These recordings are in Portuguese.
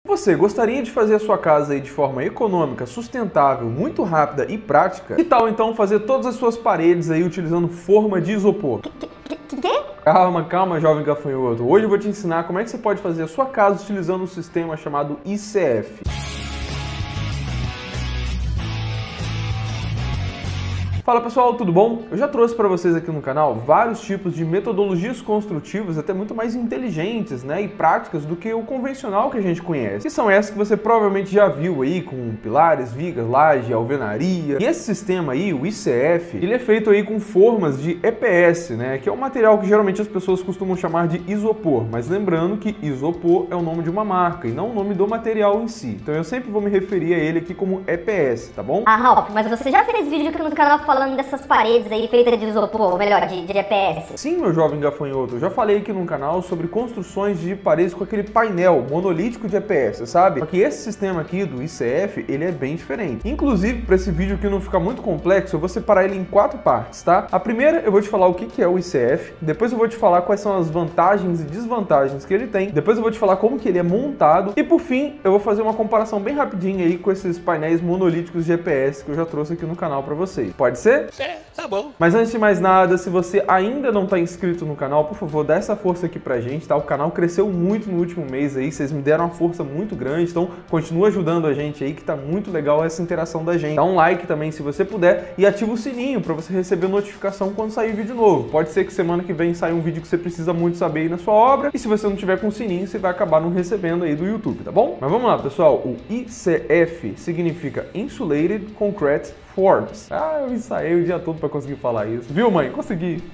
Você gostaria de fazer a sua casa aí de forma econômica, sustentável, muito rápida e prática? Que tal então fazer todas as suas paredes aí utilizando forma de isopor? Quê? Calma, jovem gafanhoto. Hoje eu vou te ensinar como é que você pode fazer a sua casa utilizando um sistema chamado ICF. Fala pessoal, tudo bom? Eu já trouxe para vocês aqui no canal vários tipos de metodologias construtivas até muito mais inteligentes, né, e práticas do que o convencional que a gente conhece. Que são essas que você provavelmente já viu aí com pilares, vigas, laje, alvenaria. E esse sistema aí, o ICF, ele é feito aí com formas de EPS, né, que é um material que geralmente as pessoas costumam chamar de isopor, mas lembrando que isopor é o nome de uma marca e não o nome do material em si. Então eu sempre vou me referir a ele aqui como EPS, tá bom? Ah, Ralf, mas você já fez vídeo aqui no canal falando dessas paredes aí feitas de isopor, ou melhor, de EPS? Sim, meu jovem gafanhoto, eu já falei aqui no canal sobre construções de paredes com aquele painel monolítico de EPS, sabe? Só que esse sistema aqui do ICF, ele é bem diferente. Inclusive, para esse vídeo aqui não ficar muito complexo, eu vou separar ele em 4 partes, tá? A primeira, eu vou te falar o que é o ICF, depois eu vou te falar quais são as vantagens e desvantagens que ele tem, depois eu vou te falar como que ele é montado, e por fim, eu vou fazer uma comparação bem rapidinha aí com esses painéis monolíticos de EPS que eu já trouxe aqui no canal para vocês. Pode ser? É, tá bom. Mas antes de mais nada, se você ainda não está inscrito no canal, por favor, dá essa força aqui pra gente, tá? O canal cresceu muito no último mês aí, vocês me deram uma força muito grande, então continua ajudando a gente aí, que tá muito legal essa interação da gente. Dá um like também se você puder e ativa o sininho para você receber notificação quando sair vídeo novo. Pode ser que semana que vem saia um vídeo que você precisa muito saber aí na sua obra, e se você não tiver com o sininho, você vai acabar não recebendo aí do YouTube, tá bom? Mas vamos lá, pessoal, o ICF significa Insulated Concrete Forms. Ah, eu ensaiei o dia todo para conseguir falar isso. Viu, mãe? Consegui.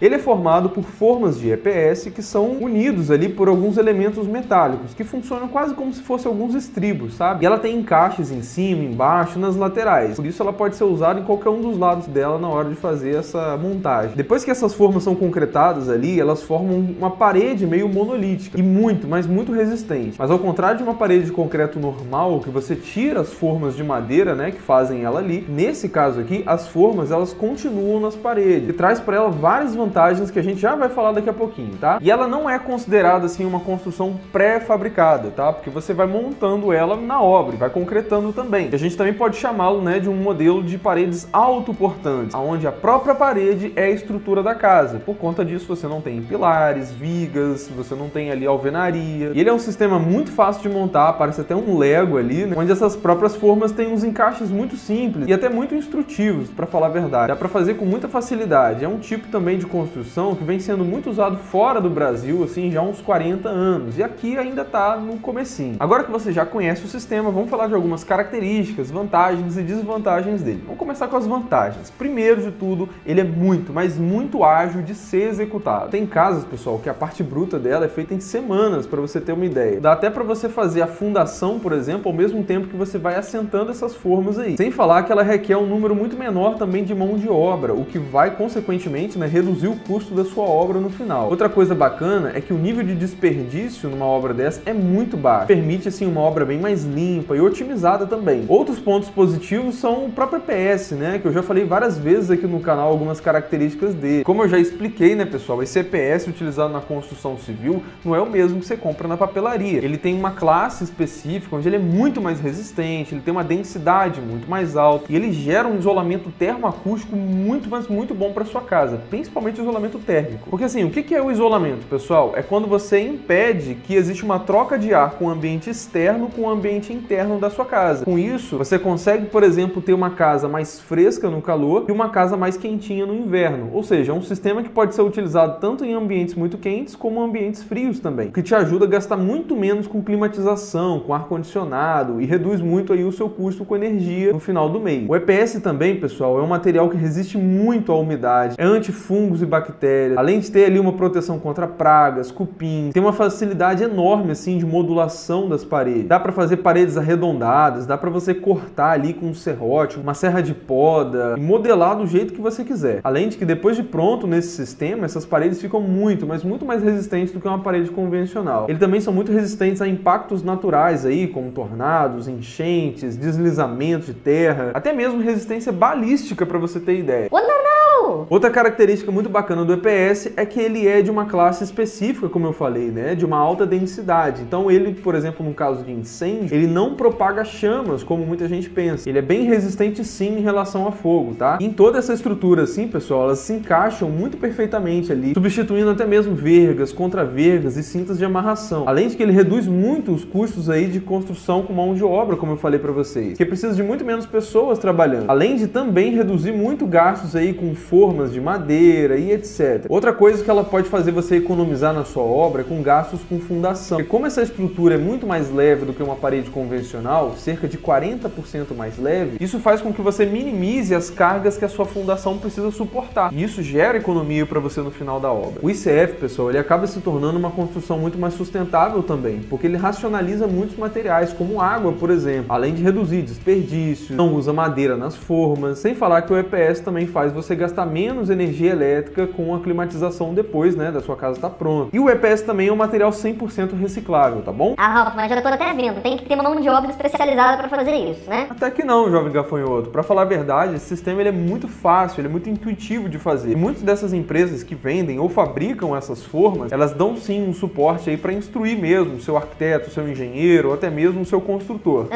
Ele é formado por formas de EPS que são unidos ali por alguns elementos metálicos, que funcionam quase como se fossem alguns estribos, sabe? E ela tem encaixes em cima, embaixo, nas laterais. Por isso ela pode ser usada em qualquer um dos lados dela na hora de fazer essa montagem. Depois que essas formas são concretadas ali, elas formam uma parede meio monolítica e muito, mas muito resistente. Mas ao contrário de uma parede de concreto normal, que você tira as formas de madeira, né, que fazem ela ali, nesse caso aqui, as formas elas continuam nas paredes e traz para ela várias vantagens que a gente já vai falar daqui a pouquinho, tá? E ela não é considerada assim uma construção pré-fabricada, tá? Porque você vai montando ela na obra e vai concretando também. A gente também pode chamá-lo, né, de um modelo de paredes autoportantes, onde a própria parede é a estrutura da casa. Por conta disso, você não tem pilares, vigas, você não tem ali alvenaria. E ele é um sistema muito fácil de montar, parece até um Lego ali, né? Onde essas próprias formas têm uns encaixes muito simples e até muito instrutivos, para falar a verdade. Dá para fazer com muita facilidade. É um tipo também de construção que vem sendo muito usado fora do Brasil, assim, já há uns 40 anos. E aqui ainda tá no comecinho. Agora que você já conhece o sistema, vamos falar de algumas características, vantagens e desvantagens dele. Vamos começar com as vantagens. Primeiro de tudo, ele é muito, mas muito ágil de ser executado. Tem casas, pessoal, que a parte bruta dela é feita em semanas, para você ter uma ideia. Dá até para você fazer a fundação, por exemplo, ao mesmo tempo que você vai assentando essas formas aí. Sem falar que ela requer um número muito menor também de mão de obra, o que vai, consequentemente, né, reduzir o custo da sua obra no final. Outra coisa bacana é que o nível de desperdício numa obra dessa é muito baixo. Permite, assim, uma obra bem mais limpa e otimizada também. Outros pontos positivos são o próprio EPS, né, que eu já falei várias vezes aqui no canal algumas características dele. Como eu já expliquei, né, pessoal, esse EPS utilizado na construção civil não é o mesmo que você compra na papelaria. Ele tem uma classe específica onde ele é muito mais resistente, ele tem uma densidade muito mais alta e ele gera um isolamento termoacústico muito, mas muito bom para sua casa, principalmente o isolamento térmico. Porque assim, o que é o isolamento, pessoal? É quando você impede que existe uma troca de ar com o ambiente externo com o ambiente interno da sua casa. Com isso, você consegue, por exemplo, ter uma casa mais fresca no calor e uma casa mais quentinha no inverno. Ou seja, é um sistema que pode ser utilizado tanto em ambientes muito quentes como em ambientes frios também, o que te ajuda a gastar muito menos com climatização, com ar-condicionado e reduz muito aí o seu custo com energia no final do mês. O EPS também, pessoal, é um material que resiste muito à umidade, é antifungos e bactérias, além de ter ali uma proteção contra pragas, cupins, tem uma facilidade enorme assim de modulação das paredes. Dá para fazer paredes arredondadas, dá para você cortar ali com um serrote, uma serra de poda e modelar do jeito que você quiser. Além de que depois de pronto nesse sistema, essas paredes ficam muito, mas muito mais resistentes do que uma parede convencional. Eles também são muito resistentes a impactos naturais aí, como tornados, enchentes, deslizamento de terra, até mesmo resistência balística, para você ter ideia. Ô, não! legal! Outra característica muito bacana do EPS é que ele é de uma classe específica, como eu falei, né? De uma alta densidade. Então ele, por exemplo, no caso de incêndio, ele não propaga chamas, como muita gente pensa. Ele é bem resistente sim em relação a fogo, tá? E em toda essa estrutura assim, pessoal, elas se encaixam muito perfeitamente ali, substituindo até mesmo vergas, contra-vergas e cintas de amarração. Além de que ele reduz muito os custos aí de construção com mão de obra, como eu falei para vocês, que precisa de muito menos pessoas trabalhando. Além de também reduzir muito gastos aí com formas de madeira e etc. Outra coisa que ela pode fazer você economizar na sua obra é com gastos com fundação. Porque como essa estrutura é muito mais leve do que uma parede convencional, cerca de 40% mais leve, isso faz com que você minimize as cargas que a sua fundação precisa suportar. E isso gera economia para você no final da obra. O ICF, pessoal, ele acaba se tornando uma construção muito mais sustentável também, porque ele racionaliza muitos materiais, como água, por exemplo, além de reduzir desperdício, não usa madeira nas formas, sem falar que o EPS também faz você gastar menos energia elétrica com a climatização depois, né, da sua casa estar pronta. E o EPS também é um material 100% reciclável, tá bom? Ah, Ralf, mas já tô até vendo, tem que ter uma mão de obra especializada para fazer isso, né? Até que não, jovem gafanhoto. Para falar a verdade, esse sistema ele é muito fácil, ele é muito intuitivo de fazer. E muitas dessas empresas que vendem ou fabricam essas formas, elas dão sim um suporte aí para instruir mesmo o seu arquiteto, o seu engenheiro ou até mesmo o seu construtor.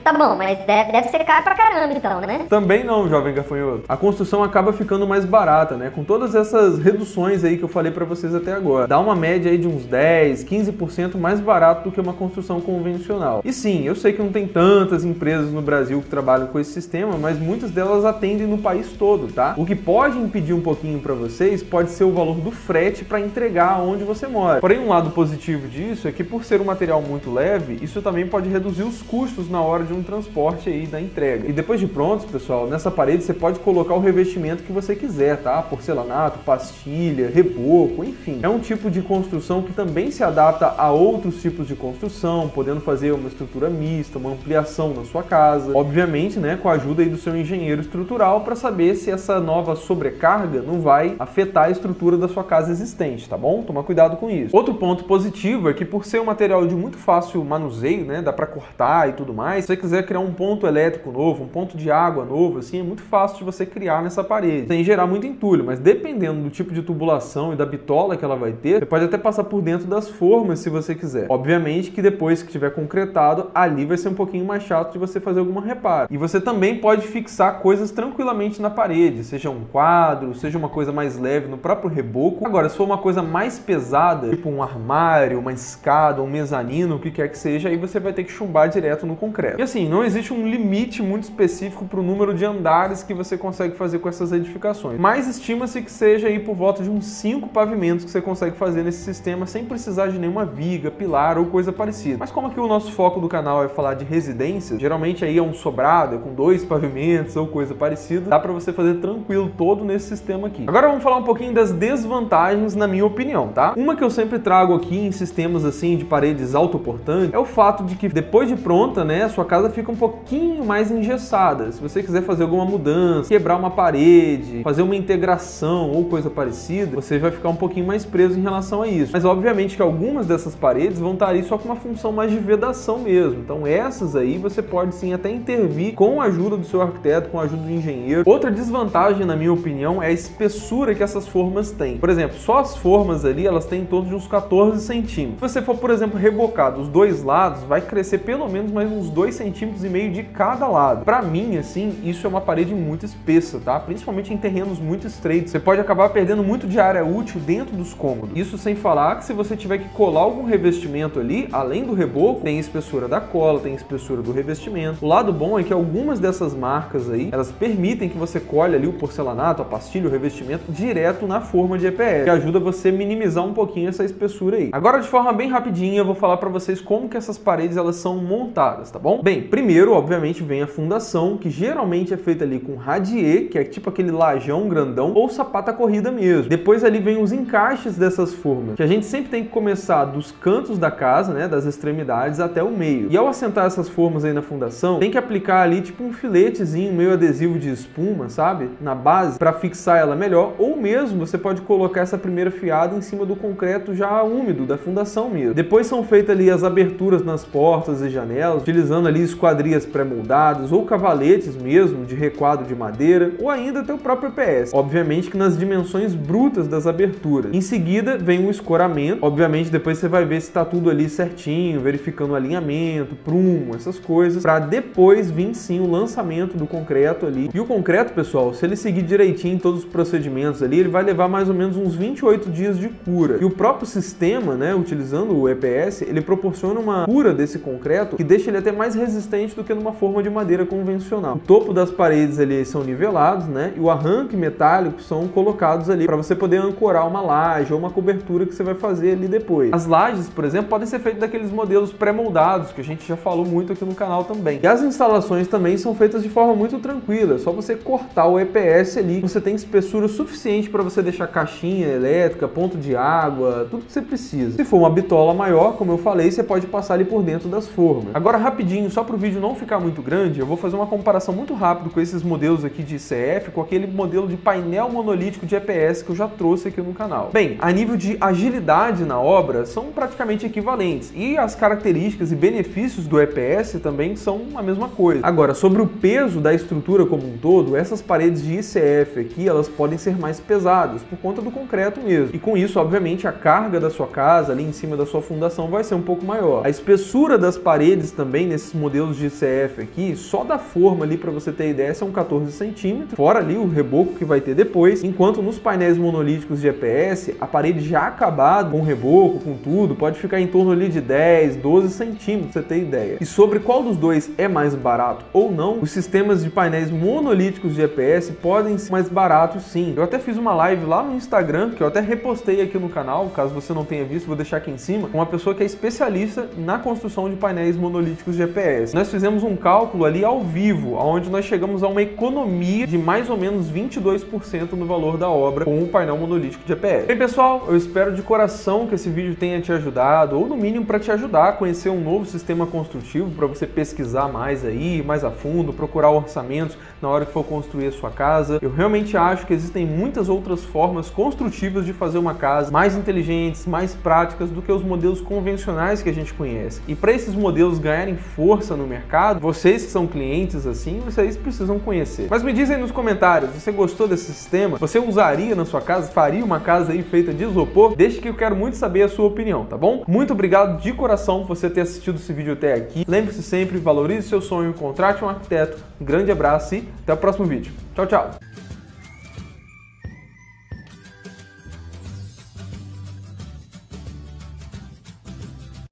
Tá bom, mas deve ser caro pra caramba então, né? Também não, jovem gafanhoto. A construção acaba ficando mais barata, né? Com todas essas reduções aí que eu falei para vocês até agora. Dá uma média aí de uns 10, 15% mais barato do que uma construção convencional. E sim, eu sei que não tem tantas empresas no Brasil que trabalham com esse sistema, mas muitas delas atendem no país todo, tá? O que pode impedir um pouquinho para vocês pode ser o valor do frete para entregar onde você mora. Porém, um lado positivo disso é que por ser um material muito leve, isso também pode reduzir os custos na hora de um transporte aí da entrega. E depois de prontos, pessoal, nessa parede você pode colocar o revestimento que você quiser, tá? Porcelanato, pastilha, reboco, enfim. É um tipo de construção que também se adapta a outros tipos de construção, podendo fazer uma estrutura mista, uma ampliação na sua casa. Obviamente, né, com a ajuda aí do seu engenheiro estrutural para saber se essa nova sobrecarga não vai afetar a estrutura da sua casa existente, tá bom? Toma cuidado com isso. Outro ponto positivo é que por ser um material de muito fácil manuseio, né, dá para cortar e tudo mais, se você quiser criar um ponto elétrico novo, um ponto de água novo, assim, é muito fácil de você criar nessa parede, sem gerar muito entulho, mas dependendo do tipo de tubulação e da bitola que ela vai ter, você pode até passar por dentro das formas se você quiser. Obviamente que depois que tiver concretado, ali vai ser um pouquinho mais chato de você fazer alguma reparo. E você também pode fixar coisas tranquilamente na parede, seja um quadro, seja uma coisa mais leve no próprio reboco. Agora, se for uma coisa mais pesada, tipo um armário, uma escada, um mezanino, o que quer que seja, aí você vai ter que chumbar direto no concreto. E assim, não existe um limite muito específico para o número de andares que você consegue fazer com essas edificações, mas estima-se que seja aí por volta de uns 5 pavimentos que você consegue fazer nesse sistema sem precisar de nenhuma viga, pilar ou coisa parecida. Mas como aqui o nosso foco do canal é falar de residências, geralmente aí é um sobrado, é com 2 pavimentos ou coisa parecida, dá para você fazer tranquilo todo nesse sistema aqui. Agora vamos falar um pouquinho das desvantagens, na minha opinião, tá? Uma que eu sempre trago aqui em sistemas assim de paredes autoportantes é o fato de que depois de pronta, né, a sua casa fica um pouquinho mais engessada. Se você quiser fazer alguma mudança, quebrar uma parede, fazer uma integração ou coisa parecida, você vai ficar um pouquinho mais preso em relação a isso. Mas obviamente que algumas dessas paredes vão estar ali só com uma função mais de vedação mesmo. Então essas aí você pode sim até intervir com a ajuda do seu arquiteto, com a ajuda do engenheiro. Outra desvantagem, na minha opinião, é a espessura que essas formas têm. Por exemplo, só as formas ali, elas têm em torno de uns 14 centímetros. Se você for, por exemplo, rebocar dos dois lados, vai crescer pelo menos mais uns 2,5 centímetros de cada lado. Pra mim, assim, isso é uma parede muito espessa, tá? Principalmente em terrenos muito estreitos. Você pode acabar perdendo muito de área útil dentro dos cômodos. Isso sem falar que se você tiver que colar algum revestimento ali, além do reboco, tem a espessura da cola, tem a espessura do revestimento. O lado bom é que algumas dessas marcas aí, elas permitem que você colhe ali o porcelanato, a pastilha, o revestimento direto na forma de EPS, que ajuda você a minimizar um pouquinho essa espessura aí. Agora, de forma bem rapidinha, eu vou falar pra vocês como que essas paredes elas são montadas, tá bom? Bem, primeiro, obviamente, vem a fundação, que geralmente é feita ali com radier, que é tipo aquele lajão grandão, ou sapata corrida mesmo. Depois ali vem os encaixes dessas formas, que a gente sempre tem que começar dos cantos da casa, né, das extremidades até o meio. E ao assentar essas formas aí na fundação, tem que aplicar ali tipo um filetezinho meio adesivo de espuma, sabe? Na base, para fixar ela melhor, ou mesmo você pode colocar essa primeira fiada em cima do concreto já úmido da fundação mesmo. Depois são feitas ali as aberturas nas portas e janelas, utilizando ali esquadrias pré-moldadas ou cavaletes mesmo de requadro de madeira, ou ainda até o próprio EPS. Obviamente que nas dimensões brutas das aberturas. Em seguida vem o escoramento. Obviamente depois você vai ver se está tudo ali certinho, verificando o alinhamento, prumo, essas coisas, para depois vir sim o lançamento do concreto ali. E o concreto, pessoal, se ele seguir direitinho em todos os procedimentos ali, ele vai levar mais ou menos uns 28 dias de cura. E o próprio sistema, né, utilizando o EPS, ele proporciona uma cura desse concreto que deixa ele até mais resistente do que numa forma de madeira convencional. O topo das paredes ali são nivelados, né, e o arranque metálico são colocados ali para você poder ancorar uma laje ou uma cobertura que você vai fazer ali depois. As lajes, por exemplo, podem ser feitas daqueles modelos pré-moldados, que a gente já falou muito aqui no canal também. E as instalações também são feitas de forma muito tranquila, é só você cortar o EPS ali, você tem espessura suficiente para você deixar caixinha elétrica, ponto de água, tudo que você precisa. Se for uma bitola maior, como eu falei, você pode passar ali por dentro das formas. Agora, rapidinho, só para o vídeo não ficar muito grande, eu vou fazer uma comparação muito rápida com esses modelos aqui de ICF, com aquele modelo de painel monolítico de EPS que eu já trouxe aqui no canal. Bem, a nível de agilidade na obra, são praticamente equivalentes, e as características e benefícios do EPS também são a mesma coisa. Agora, sobre o peso da estrutura como um todo, essas paredes de ICF aqui, elas podem ser mais pesadas, por conta do concreto mesmo. E com isso, obviamente, a carga da sua casa, ali em cima da sua fundação, vai ser um pouco maior. A espessura das paredes também, nesses modelos de ICF aqui, só da forma ali, para você ter ideia, são 14 centímetros, fora ali o reboco que vai ter depois, enquanto nos painéis monolíticos de EPS, a parede já acabada, com reboco, com tudo, pode ficar em torno ali de 10, 12 centímetros, pra você ter ideia. E sobre qual dos dois é mais barato ou não, os sistemas de painéis monolíticos de EPS podem ser mais baratos sim. Eu até fiz uma live lá no Instagram, que eu até repostei aqui no canal, caso você não tenha visto, vou deixar aqui em cima, com uma pessoa que é especialista na construção de painéis monolíticos de EPS. Nós fizemos um cálculo ali ao vivo, onde nós chegamos a uma economia de mais ou menos 22% no valor da obra com o painel monolítico de EPS. Bem, pessoal, eu espero de coração que esse vídeo tenha te ajudado, ou no mínimo para te ajudar a conhecer um novo sistema construtivo, para você pesquisar mais aí, mais a fundo, procurar orçamentos na hora que for construir a sua casa. Eu realmente acho que existem muitas outras formas construtivas de fazer uma casa mais inteligentes, mais práticas do que os modelos convencionais que a gente conhece. E para esses modelos ganharem força no mercado, vocês que são clientes assim, vocês precisam conhecer. Mas me diz aí nos comentários, você gostou desse sistema? Você usaria na sua casa? Faria uma casa aí feita de isopor? Deixa que eu quero muito saber a sua opinião, tá bom? Muito obrigado de coração por você ter assistido esse vídeo até aqui. Lembre-se sempre, valorize seu sonho, contrate um arquiteto. Um grande abraço e até o próximo vídeo. Tchau, tchau!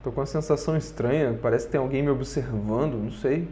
Tô com uma sensação estranha, parece que tem alguém me observando, não sei.